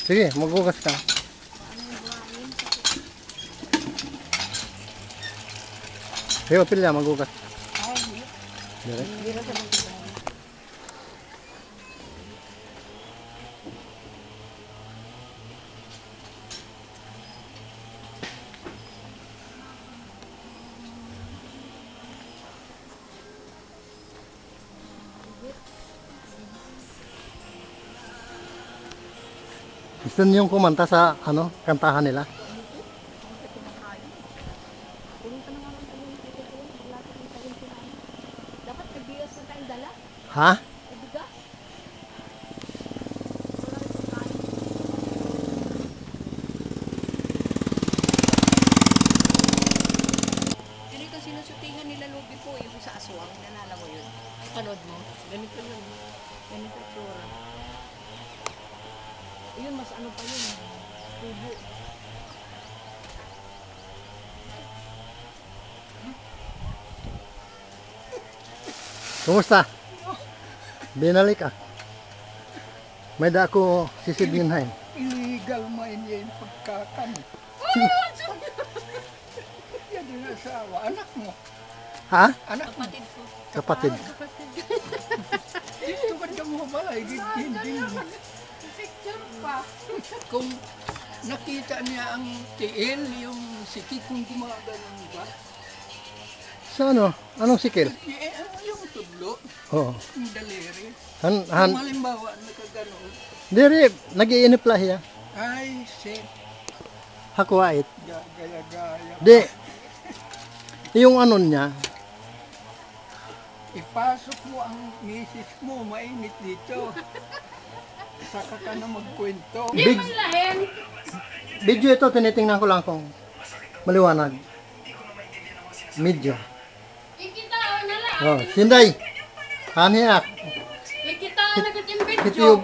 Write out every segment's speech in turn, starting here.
Sige, maghugas ka. Hey, pilya, maghugas. Dire. Gusto niyong kumanta sa ano, kantahan nila? Pumunta na nga lang tayo ng kay Kuya, malapit ng tayo sila. Dapat may bigas na tayong dala. Ha? May bigas. Wala rin pagkain. Ganito sinusutihan nila Lubi po, yung sa aswang, nalala mo yun? Panood mo? Ganito yun. Ganito tura. Yun, mas ano pa yun. Tubo. Kumusta? Binalik ah. May da ako sisidin hay. Illegal mine yung pagkakan. Yan din ang asawa. Anak mo. Ha? Anak mo. Kapatid ko. Kapatid. Dito ba ka mo ba? Hindi. Picture pa. Kung nakita niya ang tiil, yung sikit kung gumagano'n ba? Sa ano? Anong sikil? Yung tudlo, Oo. yung daliri. Han, Kung halimbawa, nakagano'n. diri, nag-iinip lah ya. Ay, shit. Hakuait. Gaya-gaya. Di, yung ano niya, Ipasok mo ang misis mo, mainit dito. Saka ka na magkwento. big, video ito, tinitingnan ko lang kung maliwanag. Medyo. Ikita na lang. Oh, Sinday. Haniak. Ikita na katimbit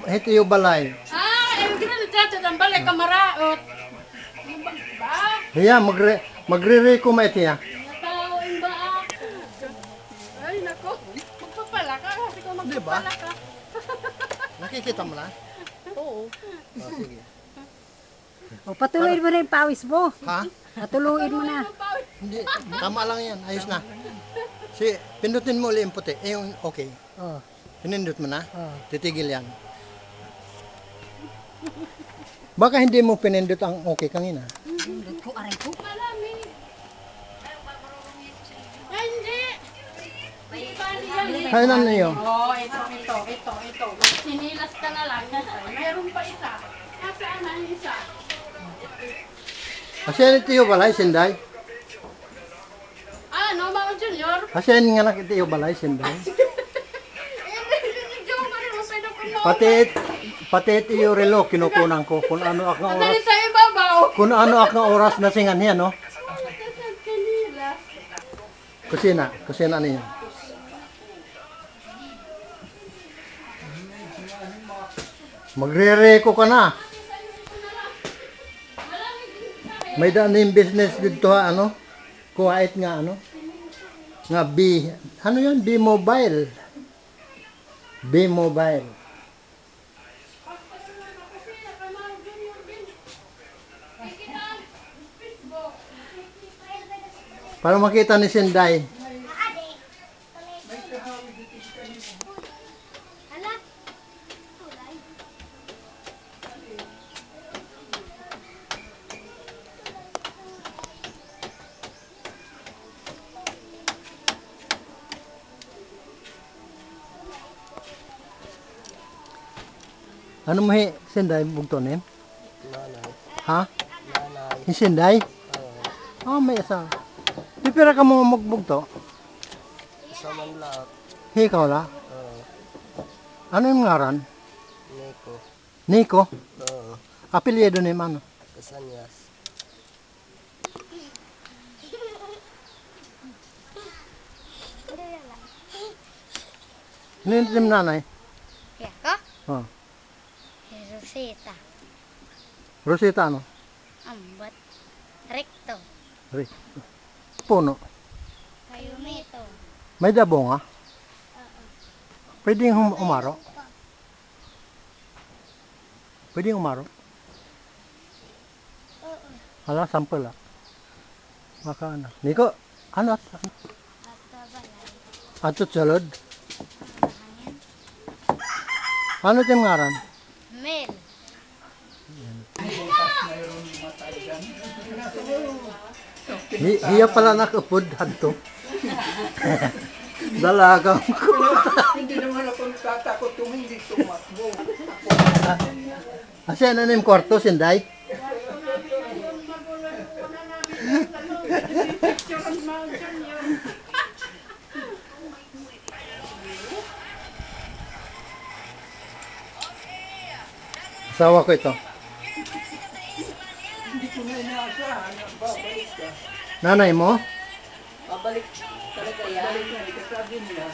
Hitiyo balay. Ah, gina ng balay kamaraot. Ba? Hiya, magre-reco maitiya. Natawin ba ako? Ay, nako. Magpapala ka. Kasi kung Di ba? magpapala ka. Nakikita mo na? Oo. Oh, sige. O, patuloyin mo na yung pawis mo. Ha? Patuloyin mo na. Hindi, tama lang yan. Ayos na. Si, pindutin mo ulit yung puti. Eh, yung okay. Oh, Pinindot mo na? oh. Titigil yan. Baka hindi mo pinindot ang okay kanina. Pindot ko, aray ko. Marami. Ay, hindi. Hindi Kailan na yun? Oh, ito. Sinilas ka na lang. Meron pa isa. Nasaan na yung isa? Asen itiyo balay, Sinday. Ano, Mama Junior? Asen nga nak itiyo balay, Sinday. Joke ka rin, masaya ko mo. Pati itiyo relo, kinukunan ko. Kung ano ak nga Dali oras. sa ibabaw. Kung ano ak nga oras na singan niya, no? Kanila. Kusina niya. Magre-reco ka na. May daan yung business dito ha, ano? Kuwait nga, ano? Nga B. Ano yun? B-Mobile. B-Mobile. Para makita ni Sinday. Ano mo Sinday bugtonin? Ha? Yung Sinday? Oh, may isa. Di pira ka mo magbugto? Sa Manlaot, Hikaw la? Ano yung ngaran? Neko, Nico? oo, Apelyido ni ano? Kasanyas, Ano yung team nanay? Ya kak, Oh. Rosita, Rosita ano? Ambat, Recto, Rick. Puno. Kayumito, May dabo nga? Pwedeng umaro? Pwedeng umaro? Hala, sample ah. Maka ano. Niko, ano? Ato balay. Atot salod. Bahangin. Ano tiyong ngaran? Mel. Hiya pala nakapod hadto. Dalagang ko. Hindi naman ako natatakot kung hindi tumakbo. Asa na ning kwarto sinday? Asawa ko ito. Hindi ko na inaasahan na babalik ka. Nanay mo? Babalik talaga yan. Balik na, ikasabi niya,